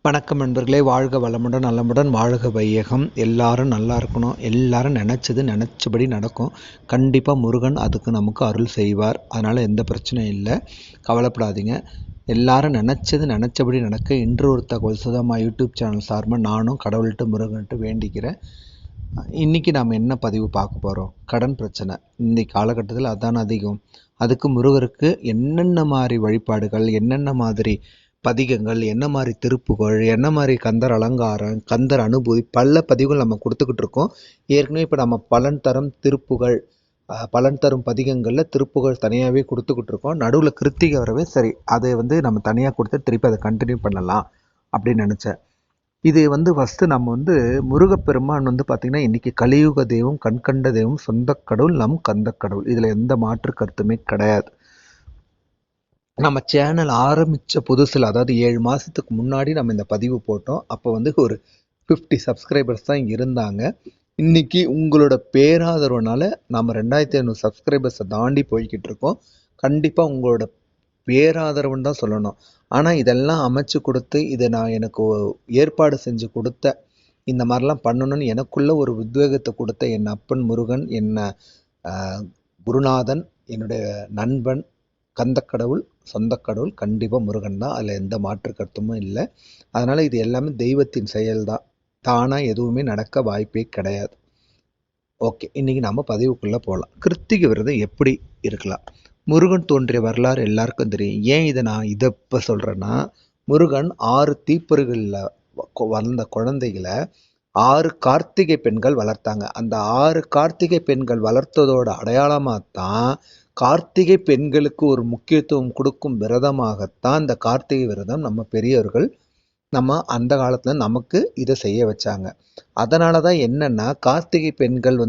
வணக்கம் நண்பர்களே, வாழ்க வளமுடன் நலமுடன் வாழ்க வையகம். எல்லாரும் நல்லா இருக்கணும். எல்லாரும் நினச்சது நினச்சபடி நடக்கும். கண்டிப்பாக முருகன் அதுக்கு நமக்கு அருள் செய்வார். அதனால் எந்த பிரச்சனையும் இல்லை, கவலைப்படாதீங்க. எல்லாரும் நினச்சது நினச்சபடி நடக்க இன்று ஒரு தகவல் சுதமா யூடியூப் சேனல் சார்பாக நானும் கடவுள்கிட்ட முருகன்ட்டு வேண்டிக்கிறேன். இன்றைக்கி நாம் என்ன பதிவு பார்க்க போகிறோம்? கடன் பிரச்சனை. இன்றைக்கி காலகட்டத்தில் அதான் அதிகம். அதுக்கு முருகருக்கு என்னென்ன மாதிரி வழிபாடுகள், என்னென்ன மாதிரி பதிகங்கள், என்ன மாதிரி திருப்புகழ், என்ன மாதிரி கந்தர் அலங்காரம், கந்தர் அனுபூதி, பல பதிவுகள் நம்ம கொடுத்துக்கிட்டு இருக்கோம். ஏற்கனவே இப்போ நம்ம பலன் தரும் திருப்புகழ், பலன் தரும் பதிகங்களில் திருப்புகழ் தனியாகவே கொடுத்துக்கிட்டு இருக்கோம். நடுவில் கிருத்திகை வரவே சரி, அதை நம்ம தனியாக கொடுத்து திருப்பி அதை கண்டினியூ பண்ணலாம் அப்படின்னு நினச்சேன். இது ஃபஸ்ட்டு நம்ம முருகப்பெருமான் பார்த்திங்கன்னா இன்றைக்கி கலியுக தெய்வம், கண்கண்ட தெய்வம், சொந்த கடவுள், நம் கந்த கடவுள். இதில் எந்த மாற்று கருத்துமே கிடையாது. நம்ம சேனல் ஆரம்பித்த புதுசில், அதாவது 7 மாதத்துக்கு முன்னாடி நம்ம இந்த பதிவு போட்டோம். அப்போ ஒரு 50 சப்ஸ்கிரைபர்ஸ் தான் இருந்தாங்க. இன்றைக்கி உங்களோட பேராதரவுனால நம்ம 2500 சப்ஸ்கிரைபர்ஸை தாண்டி போய்கிட்டு இருக்கோம். கண்டிப்பாக உங்களோட பேராதரவுன்னு தான் சொல்லணும். ஆனால் இதெல்லாம் அமைச்சு கொடுத்து, இதை நான் எனக்கு ஏற்பாடு செஞ்சு கொடுத்த, இந்த மாதிரிலாம் பண்ணணும்னு எனக்குள்ள ஒரு உத்வேகத்தை கொடுத்த என் அப்பன் முருகன், என்ன குருநாதன், என்னுடைய நண்பன், கந்தக்கடவுள், சொந்த கடவுள் கண்டிப்பாக முருகன் தான். அதில் எந்த மாற்று கருத்துமும் இல்லை. அதனால் இது எல்லாமே தெய்வத்தின் செயல் தான். தானாக எதுவுமே நடக்க வாய்ப்பே கிடையாது. ஓகே, இன்றைக்கி நம்ம பதிவுக்குள்ளே போகலாம். கிருத்திகை விரதம் எப்படி இருக்கலாம்? முருகன் தோன்றிய வரலாறு எல்லாருக்கும் தெரியும். ஏன் நான் இதை இப்போ சொல்கிறேன்னா, முருகன் 6 தீப்பொறிகளில் வளர்ந்த குழந்தைகளை 6 கார்த்திகை பெண்கள் வளர்த்தாங்க. அந்த 6 கார்த்திகை பெண்கள் வளர்த்ததோட அடையாளமாக தான் கார்த்திகை பெண்களுக்கு ஒரு முக்கியத்துவம் கொடுக்கும் விரதமாகத்தான் இந்த கார்த்திகை விரதம் நம்ம பெரியவர்கள் அந்த காலத்தில் நமக்கு இதை செய்ய வச்சாங்க. அதனால தான் என்னென்னா, கார்த்திகை பெண்கள்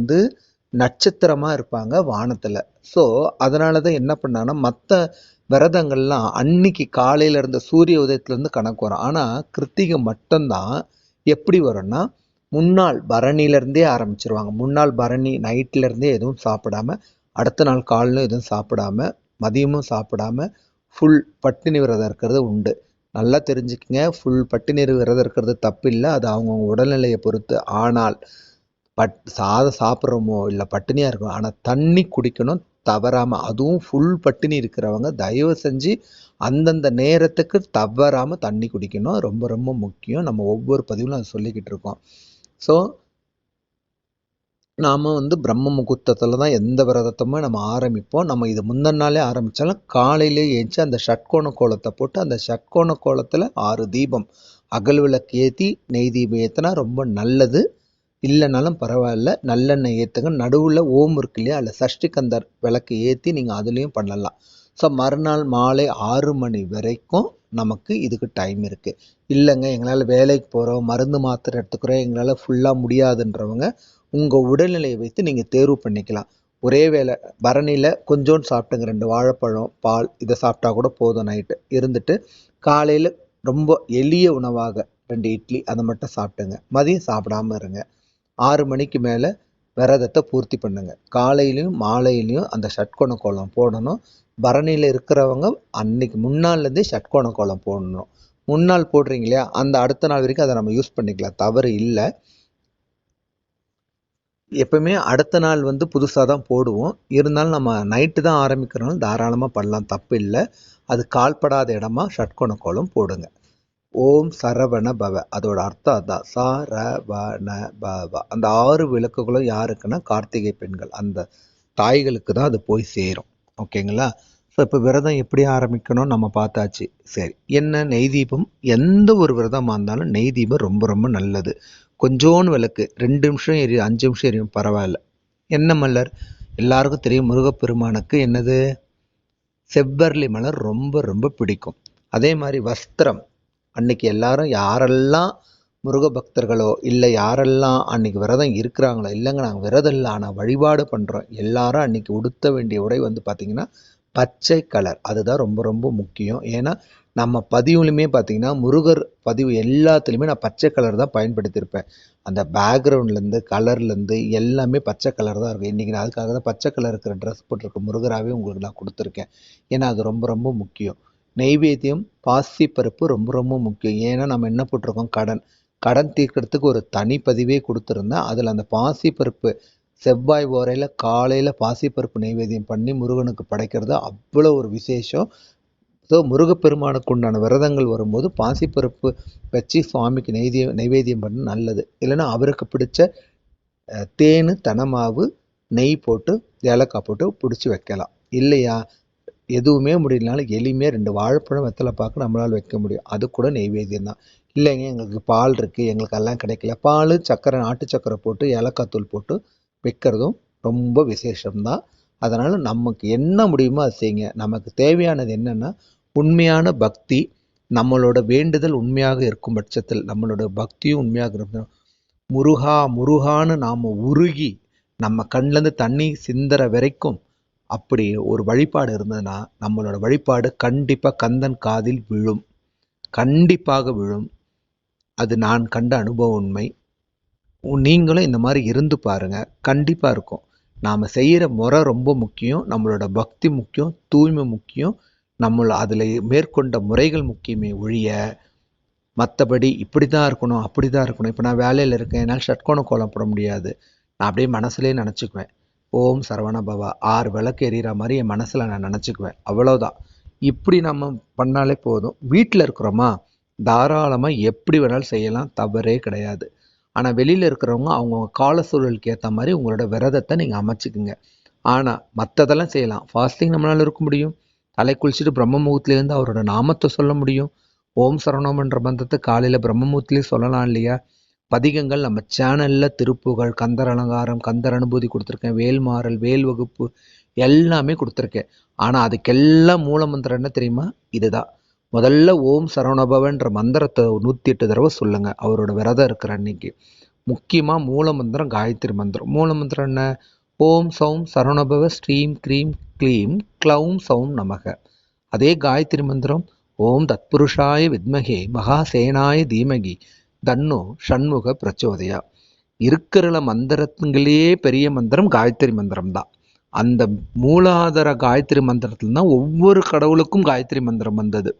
நட்சத்திரமாக இருப்பாங்க வானத்தில். ஸோ அதனால தான் என்ன பண்ணாங்கன்னா, மற்ற விரதங்கள்லாம் அன்னைக்கு காலையில் இருந்த சூரிய உதயத்துலேருந்து கணக்கு வரும். ஆனால் கிருத்திகை மட்டும்தான் எப்படி வரும்னா, முன்னாள் பரணிலேருந்தே ஆரம்பிச்சிருவாங்க. முன்னாள் பரணி நைட்லேருந்தே எதுவும் சாப்பிடாம, அடுத்த நாள் காலையில் எதுவும் சாப்பிடாம, மதியமும் சாப்பிடாம ஃபுல் பட்டினி விரதம் இருக்கிறது உண்டு. நல்லா தெரிஞ்சுக்கங்க, ஃபுல் பட்டினி விரதம் இருக்கிறது தப்பு இல்லை, அது அவங்கவுங்க உடல்நிலையை பொறுத்து. ஆனால் சாதம் சாப்பிட்றோமோ இல்லை பட்டினியாக இருக்கணும், ஆனால் தண்ணி குடிக்கணும் தவறாமல். அதுவும் ஃபுல் பட்டினி இருக்கிறவங்க தயவு செஞ்சு அந்தந்த நேரத்துக்கு தவறாமல் தண்ணி குடிக்கணும். ரொம்ப ரொம்ப முக்கியம். நம்ம ஒவ்வொரு பதிவிலும் அதை சொல்லிக்கிட்டு இருக்கோம். ஸோ நாம் பிரம்ம முகூர்த்தத்தில் தான் எந்த விரதத்தையுமே நம்ம ஆரம்பிப்போம். நம்ம இது முந்தின நாளே ஆரம்பித்தாலும் காலையிலே ஏஞ்சி அந்த ஷட்கோண கோலத்தை போட்டு, அந்த ஷட்கோண கோலத்தில் 6 தீபம் அகல் விளக்கு ஏற்றி நெய் தீபம் ஏற்றினா ரொம்ப நல்லது. இல்லைனாலும் பரவாயில்ல, நல்லெண்ணெய் ஏற்றுங்க. நடுவில் ஓம் இருக்கு இல்லையா, அதில் சஷ்டிகந்தர் விளக்கு ஏற்றி நீங்கள் அதுலேயும் பண்ணலாம். ஸோ மறுநாள் மாலை 6 மணி வரைக்கும் நமக்கு இதுக்கு டைம் இருக்குது. இல்லைங்க எங்களால் வேலைக்கு போகிறோம், மருந்து மாத்திரை எடுத்துக்கிறோம், எங்களால் ஃபுல்லாக முடியாதுன்றவங்க உங்கள் உடல்நிலையை வைத்து நீங்கள் தேர்வு பண்ணிக்கலாம். ஒரே வேளை பரணியில் கொஞ்சோண்டு சாப்பிட்டுங்க, 2 வாழைப்பழம், பால், இதை சாப்பிட்டா கூட போதும். நைட்டு இருந்துட்டு காலையில் ரொம்ப எளிய உணவாக 2 இட்லி அதை மட்டும் சாப்பிட்டுங்க. மதியம் சாப்பிடாமல் இருங்க. 6 மணிக்கு மேலே விரதத்தை பூர்த்தி பண்ணுங்க. காலையிலையும் மாலையிலையும் அந்த ஷட்கோண கோலம் போடணும். பரணியில் இருக்கிறவங்க அன்னைக்கு முன்னாள்லேருந்தே ஷட்கோண கோலம் போடணும். முன்னாள் போடுறீங்க இல்லையா, அந்த அடுத்த நாள் வரைக்கும் அதை நம்ம யூஸ் பண்ணிக்கலாம், தவறு இல்லை. எப்பவுமே அடுத்த நாள் புதுசாக தான் போடுவோம். இருந்தாலும் நம்ம நைட்டு தான் ஆரம்பிக்கிறனால தாராளமாக பண்ணலாம், தப்பு இல்லை. அது கால்படாத இடமா ஷட்கோண கோலம் போடுங்க. ஓம் சரவண பவ, அதோட அர்த்தம் அதான், சரவண பவ. அந்த 6 விளக்குகளும் யாருக்குன்னா கார்த்திகை பெண்கள், அந்த தாய்களுக்கு தான் அது போய் சேரும். ஓகேங்களா? ஸோ இப்போ விரதம் எப்படி ஆரம்பிக்கணும் நம்ம பார்த்தாச்சு. சரி, என்ன நெய் தீபம், எந்த ஒரு விரதமாக இருந்தாலும் நெய் தீபம் ரொம்ப ரொம்ப நல்லது. கொஞ்சோன்னு விளக்கு, 2 நிமிஷம் எரியும், 5 நிமிஷம் எரியும், பரவாயில்ல. என்ன மலர் எல்லாருக்கும் தெரியும், முருகப்பெருமானுக்கு என்னது, செவ்வரளி மலர் ரொம்ப ரொம்ப பிடிக்கும். அதே மாதிரி வஸ்திரம், அன்னைக்கு எல்லாரும் யாரெல்லாம் முருக பக்தர்களோ இல்லை யாரெல்லாம் அன்னைக்கு விரதம் இருக்கிறாங்களோ, இல்லைங்க நாங்கள் விரதம் இல்லை ஆனால் வழிபாடு பண்ணுறோம், எல்லாரும் அன்னைக்கு உடுத்த வேண்டிய உடை பார்த்திங்கன்னா பச்சை கலர். அதுதான் ரொம்ப ரொம்ப முக்கியம். ஏன்னா நம்ம பதிவுலையுமே பார்த்திங்கன்னா முருகர் பதிவு எல்லாத்துலேயுமே நான் பச்சை கலர் தான் பயன்படுத்தியிருப்பேன். அந்த பேக்ரவுண்ட்லேருந்து கலர்லேருந்து எல்லாமே பச்சை கலர் தான் இருக்கும். இன்றைக்கி நான் அதுக்காக தான் பச்சை கலர் இருக்கிற ட்ரெஸ் போட்டிருக்க முருகராகவே உங்களுக்கு நான் கொடுத்துருக்கேன். ஏன்னா அது ரொம்ப ரொம்ப முக்கியம். நெய்வேத்தியம் பாசி பருப்பு ரொம்ப ரொம்ப முக்கியம். ஏன்னா நம்ம என்ன போட்டிருக்கோம், கடன் தீர்க்கறதுக்கு ஒரு தனி பதிவே கொடுத்துருந்தேன். அதில் அந்த பாசி பருப்பு செவ்வாய் ஓரையில் காலையில் பாசிப்பருப்பு நெய்வேத்தியம் பண்ணி முருகனுக்கு படைக்கிறது அவ்வளோ ஒரு விசேஷம். ஸோ முருகப்பெருமானுக்கு உண்டான விரதங்கள் வரும்போது பாசிப்பருப்பு வச்சு சுவாமிக்கு நெய்வேத்தியம் பண்ண நல்லது. இல்லைன்னா அவருக்கு பிடிச்ச தேன், தனமாவு, நெய் போட்டு ஏலக்காய் போட்டு பிடிச்சி வைக்கலாம். இல்லையா எதுவுமே முடியலனாலும் எளிமையாக 2 வாழைப்பழம் வெத்தலை பாக்கு நம்மளால் வைக்க முடியும். அது கூட நெய்வேத்தியம் தான். இல்லைங்க எங்களுக்கு பால் இருக்குது, எங்களுக்கு எல்லாம் கிடைக்கல, பால், சர்க்கரை, நாட்டு சர்க்கரை போட்டு ஏலக்காய் தூள் போட்டு வைக்கிறதும் ரொம்ப விசேஷம்தான். அதனால் நமக்கு என்ன முடியுமோ அதை செய்யுங்க. நமக்கு தேவையானது என்னென்னா உண்மையான பக்தி. நம்மளோட வேண்டுதல் உண்மையாக இருக்கும் பட்சத்தில், நம்மளோட பக்தியும் உண்மையாக இருக்கும். முருகா முருகான்னு நாம் உருகி நம்ம கண்ணிலேருந்து தண்ணி சிந்துற வரைக்கும் அப்படி ஒரு வழிபாடு இருந்ததுன்னா நம்மளோட வழிபாடு கண்டிப்பாக கந்தன் காதில் விழும், கண்டிப்பாக விழும். அது நான் கண்ட அனுபவ உண்மை. நீங்களும் இந்த மாதிரி இருந்து பாருங்க, கண்டிப்பாக இருக்கும். நாம் செய்கிற முறை ரொம்ப முக்கியம், நம்மளோட பக்தி முக்கியம், தூய்மை முக்கியம், நம்மள அதில் மேற்கொண்ட முறைகள் முக்கியமே ஒழிய மற்றபடி இப்படி தான் இருக்கணும் அப்படி தான் இருக்கணும். இப்போ நான் வேலையில் இருக்கேன், என்னால் ஷட்கோண கோலம் போட முடியாது. நான் அப்படியே மனசுலேயே நினச்சிக்குவேன், ஓம் சரவண பவா 6 விளக்கு எரியிற மாதிரி என் மனசில் நான் நினச்சிக்குவேன். அவ்வளோதான். இப்படி நம்ம பண்ணாலே போதும். வீட்டில் இருக்கிறோமா தாராளமாக எப்படி வேணாலும் செய்யலாம், தவறே கிடையாது. ஆனால் வெளியில் இருக்கிறவங்க அவங்கவுங்க கால சூழலுக்கு ஏற்ற மாதிரி உங்களோட விரதத்தை நீங்கள் அமைச்சிக்குங்க. ஆனால் மற்றதெல்லாம் செய்யலாம். ஃபாஸ்டிங் நம்மளால் இருக்க முடியும், தலை குளிச்சுட்டு பிரம்ம முகூர்த்திலேருந்து அவரோட நாமத்தை சொல்ல முடியும். ஓம் சரவணம்ன்ற மந்திரத்தை காலையில் பிரம்ம முகூர்த்திலே சொல்லலாம் இல்லையா. பதிகங்கள் நம்ம சேனலில் திருப்புகழ், கந்தர் அலங்காரம், கந்தர் அனுபூதி கொடுத்துருக்கேன், வேல்மாறல், வேல் வகுப்பு எல்லாமே கொடுத்துருக்கேன். ஆனால் அதுக்கெல்லாம் மூல மந்திரம் என்ன தெரியுமா? இதுதான். முதல்ல ஓம் சரவணபவன்ற மந்திரத்தை 108 தடவை சொல்லுங்கள் அவரோட விரதம் இருக்கிற அன்னைக்கு. முக்கியமாக மூல மந்திரம் காயத்ரி மந்திரம். மூல மந்திரம் என்ன? ஓம் சௌம் சரவணபவ ஸ்ரீம் க்ரீம் க்ளீம் க்ளௌம் சௌம் நமக. அதே காயத்ரி மந்திரம் ஓம் தத்புருஷாய வித்மகே மகாசேனாய தீமகி தன்னோ ஷண்முக பிரச்சோதயா. இருக்கிற மந்திரத்துங்களே பெரிய மந்திரம் காயத்ரி மந்திரம் தான். அந்த மூலாதார காயத்ரி மந்திரத்துல தான் ஒவ்வொரு கடவுளுக்கும் காயத்ரி மந்திரம் வந்தது.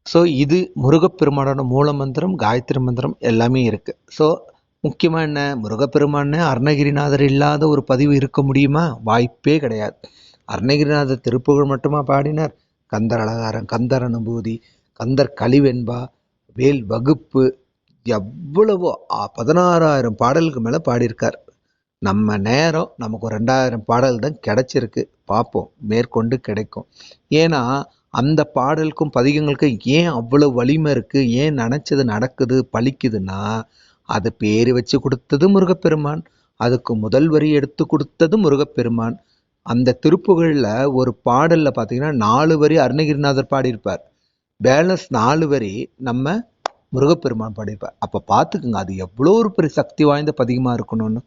ஸோ இது முருகப்பெருமானோட மூல மந்திரம், காயத்ரி மந்திரம் எல்லாமே இருக்கு. ஸோ முக்கியமாக என்ன, முருகப்பெருமானே அருணகிரிநாதர் இல்லாத ஒரு பதிவு இருக்க முடியுமா? வாய்ப்பே கிடையாது. அருணகிரிநாதர் திருப்புகழ் மட்டுமா பாடினார்? கந்தர் அலங்காரம், கந்தர் அனுபூதி, கந்தர் கலிவெண்பா, வேல் வகுப்பு, எவ்வளவோ 16,000 பாடலுக்கு மேலே பாடியிருக்கார். நம்ம நேரம் நமக்கு ஒரு 2,000 பாடல் தான் கிடைச்சிருக்கு. பார்ப்போம், மேற்கொண்டு கிடைக்கும். ஏன்னா அந்த பாடலுக்கும் பதிகங்களுக்கும் ஏன் அவ்வளோ வலிமை இருக்குது, ஏன் நினச்சது நடக்குது பலிக்குதுன்னா அது பேர் வச்சு கொடுத்தது முருகப்பெருமான், அதுக்கு முதல் வரி எடுத்து கொடுத்தது முருகப்பெருமான். அந்த திருப்புகழில் ஒரு பாடலில் பார்த்தீங்கன்னா 4 வரி அருணகிரிநாதர் பாடியிருப்பார், பேலன்ஸ் 4 வரி நம்ம முருகப்பெருமான் பாடியிருப்பார். அப்போ பார்த்துக்குங்க அது எவ்வளோ ஒரு பெரிய சக்தி வாய்ந்த பதிகமாக இருக்கணும்னு.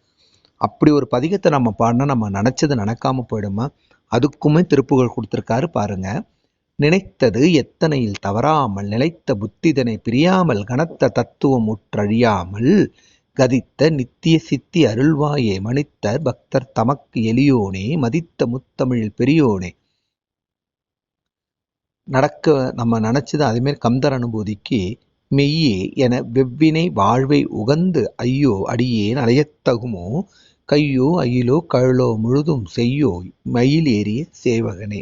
அப்படி ஒரு பதிகத்தை நம்ம பாடினா நம்ம நினச்சது நடக்காமல் போயிடுமா? அதுக்குமே திருப்புகழ் கொடுத்துருக்காரு பாருங்க. நினைத்தது எத்தனையில் தவறாமல் நிலைத்த புத்திதனை பிரியாமல் கனத்த தத்துவம் உற்றழியாமல் கதித்த நித்திய சித்தி அருள்வாயே மனித்த பக்தர் தமக்கு எளியோனே மதித்த முத்தமிழில் பெரியோனே. நடக்க நம்ம நினச்சது அதேமாரி கந்தர் அனுபூதிக்கு மெய்யே என வெவ்வினை வாழ்வை உகந்து ஐயோ அடியேன் அலையத்தகுமோ கையோ அயிலோ கழலோ முழுதும் செய்யோ மயில் ஏறிய சேவகனே.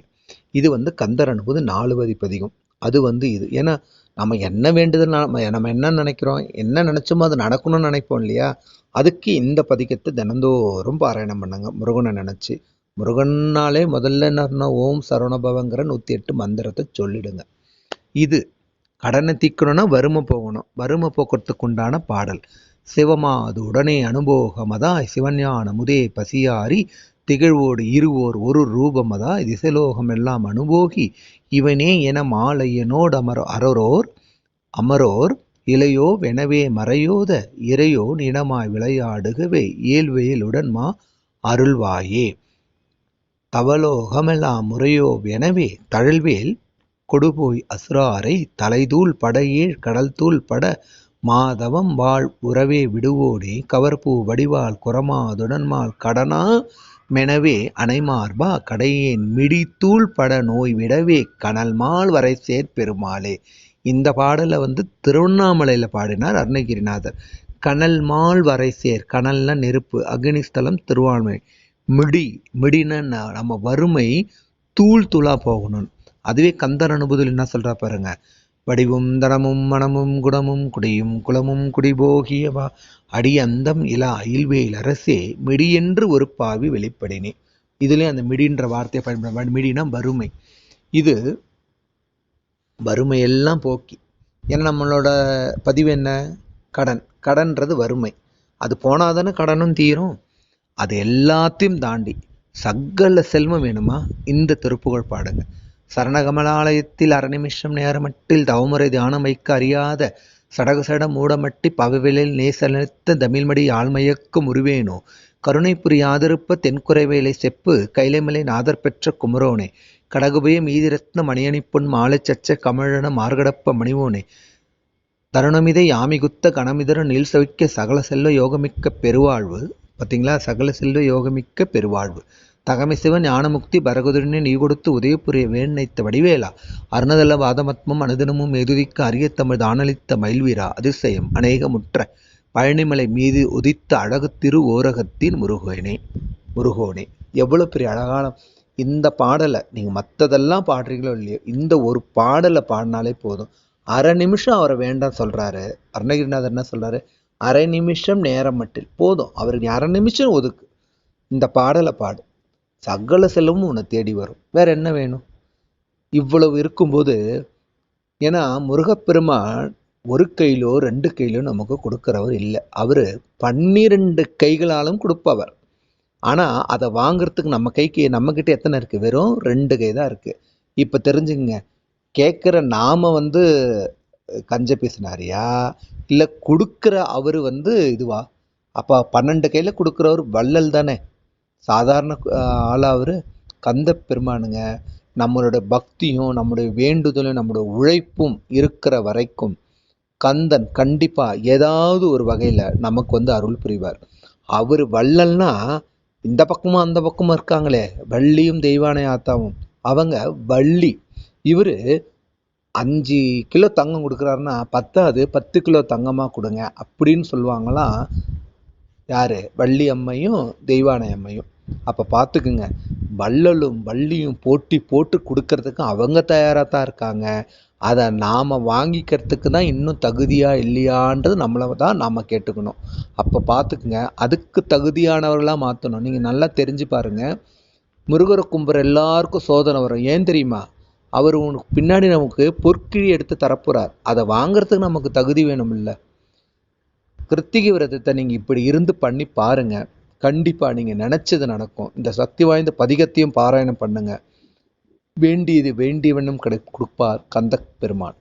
இது கந்தர் அனுபூதி 4 வரி பதிகம். அது இது ஏன்னா நம்ம என்ன வேண்டுதல், நம்ம என்ன நினைக்கிறோம், என்ன நினைச்சோமோ அது நடக்கணும்னு நினைப்போம் இல்லையா. அதுக்கு இந்த பதிகத்தை தினந்தோறும் பாராயணம் பண்ணுங்க முருகனை நினச்சி. முருகன்னாலே முதல்ல என்ன, ஓம் சரவணபவங்கிற 108 மந்திரத்தை சொல்லிடுங்க. இது கடனை தீக்கணும்னா வறுமை போகணும், வறுமை போக்குறதுக்கு உண்டான பாடல். சிவமாது உடனே அனுபோகமதாய் சிவஞான முதே பசியாரி திகழ்வோடு இருவோர் ஒரு ரூபமதாய் திசைலோகம் எல்லாம் அனுபோகி இவனே என மாலையனோடு அமரோர் இளையோ வெனவே மறையோத இறையோ நினமாய் விளையாடுகவே இயல்வேலுடன் மா அருள்வாயே. தவலோகமெல்லாம் முறையோ எனவே தழல்வேல் கொடுபோய் அசுராரை தலைதூள் படையேழ் கடல் தூள் பட மாதவம் வாழ் உறவே விடுவோனே கவர்பூ வடிவால் குரமாதுடன்மால் கடனா மெனவே அணைமார்பா கடையேன் மிடித்தூள் பட நோய் விடவே கனல்மால் வரை சேர்பெருமாளே. இந்த பாடலை திருவண்ணாமலையில் பாடினார் அருணகிரிநாதர். கனல் மால் வரை சேர், கனல்னா நெருப்பு, அக்னிஸ்தலம் திருவான்மை. மிடின நம்ம வறுமை தூள் தூளா போகணும். அதுவே கந்தர் அனுபூதியில் என்ன சொல்றா பாருங்க, வடிவும் தனமும் மனமும் குணமும் குடியும் குலமும் குடிபோகியவா அடி அந்தம் இலா அயில்வேல் அரசே மிடியென்று ஒரு பாவி வெளிப்படினே. இதுல அந்த மிடின்ற வார்த்தையை பயன்படுத்த, மிடினா வறுமை. இது வறுமையெல்லாம் போக்கி, ஏன்னா நம்மளோட பதிவு என்ன, கடன்றது வறுமை. அது போனாதானே கடனும் தீரும். அது எல்லாத்தையும் தாண்டி சகல செல்வம் வேணுமா, இந்த திருப்புகழ் பாடுங்க. சரணகமலாலயத்தில் அரைநிமிஷம் நேரமட்டில் தவமுறை தியானம் வைக்க அறியாத சடகுசட மூடமட்டி பகவிலில் நேசலித்த தமிழ்மடி ஆழ்மயக்கும் உருவேனோ கருணை புரியாதிருப்ப தென்குறைவேலை செப்பு கைலைமலை நாதர் பெற்ற குமரோனே கடகுபய மீதிரத்ன மணியணிப்பொன் மாலை சச்ச கமழன மார்கடப்ப மணிவோனே தருணமிதை யாமிகுத்த கணமிதர நீல் சவிக்க சகல செல்வ யோகமிக்க பெருவாழ்வு. பார்த்தீங்களா, சகல செல்வ யோகமிக்க பெருவாழ்வு. தகமை சிவன் ஞானமுக்தி பரகுதிரினை நீ கொடுத்து உதயபுரிய வேண்ணைத்த வடிவேலா அருணதல்ல வாதமத்மம் அனுதினமும் எதுதிக்க அரிய தமிழ் தானளித்த மயில்வீரா அதிசயம் அநேகமுற்ற பழனிமலை மீது உதித்த அழகு திரு ஓரகத்தின் முருகோனே. எவ்வளோ பெரிய அழகான இந்த பாடலை நீங்கள் மற்றதெல்லாம் பாடுறீங்களோ இல்லையோ, இந்த ஒரு பாடலை பாடினாலே போதும். அரை நிமிஷம் அவரை வேண்டாம் சொல்கிறாரு அருணகிரிநாதர். என்ன சொல்கிறாரு, அரை நிமிஷம் நேரம் மட்டில் போதும், அவருக்கு அரை நிமிஷம் ஒதுக்கு, இந்த பாடலை பாடு, சகல செல்வமும் உன்னை தேடி வரும். வேற என்ன வேணும்? இவ்வளவு இருக்கும்போது, ஏன்னா முருகப்பெருமான் ஒரு கையிலோ 2 கையிலோ நமக்கு கொடுக்குறவர் இல்லை. அவர் 12 கைகளாலும் கொடுப்பவர். ஆனால் அதை வாங்குறதுக்கு நம்மக்கிட்ட எத்தனை இருக்குது? வெறும் 2 கை தான் இருக்குது. இப்போ தெரிஞ்சுங்க, கேட்குற நாம கஞ்ச பேசினாரியா இல்லை கொடுக்குற அவர் இதுவா? அப்போ 12 கையில் கொடுக்குறவர் வள்ளல் தானே, சாதாரண ஆளா அவர்? கந்த பெருமானுங்க. நம்மளோட பக்தியும் நம்முடைய வேண்டுதலும் நம்முடைய உழைப்பும் இருக்கிற வரைக்கும் கந்தன் கண்டிப்பாக ஏதாவது ஒரு வகையில் நமக்கு அருள் புரிவார். அவர் வள்ளல்னா இந்த பக்கமும் அந்த பக்கமும் இருக்காங்களே, வள்ளியும் தெய்வானை ஆத்தாவும், அவங்க வள்ளி. இவர் 5 கிலோ தங்கம் கொடுக்குறாருன்னா 10 கிலோ தங்கமாக கொடுங்க அப்படின்னு சொல்லுவாங்களாம். யார்? வள்ளி அம்மையும் தெய்வானை அம்மையும். அப்போ பார்த்துக்குங்க, வள்ளலும் வள்ளியும் போட்டி போட்டு கொடுக்கறதுக்கு அவங்க தயாராக தான் இருக்காங்க. அதை நாம் வாங்கிக்கிறதுக்கு தான் இன்னும் தகுதியா இல்லையான்றது நம்மளை தான் நாம் கேட்டுக்கணும். அப்போ பார்த்துக்குங்க, அதுக்கு தகுதியானவர்களாக மாற்றணும். நீங்கள் நல்லா தெரிஞ்சு பாருங்கள், முருகரை கும்புற எல்லாருக்கும் சோதனை வரும். ஏன் தெரியுமா? அவர் உனக்கு பின்னாடி நமக்கு பொற்கிழி எடுத்து தரப்போறார். அதை வாங்கிறதுக்கு நமக்கு தகுதி வேணும் இல்லை? கிருத்திகை விரதத்தை நீங்கள் இப்படி இருந்து பண்ணி பாருங்க, கண்டிப்பாக நீங்கள் நினச்சது நடக்கும். இந்த சக்தி வாய்ந்த பதிகத்தையும் பாராயணம் பண்ணுங்க. வேண்டியது வேண்டியவனும் கொடுப்பார் கந்த பெருமான்.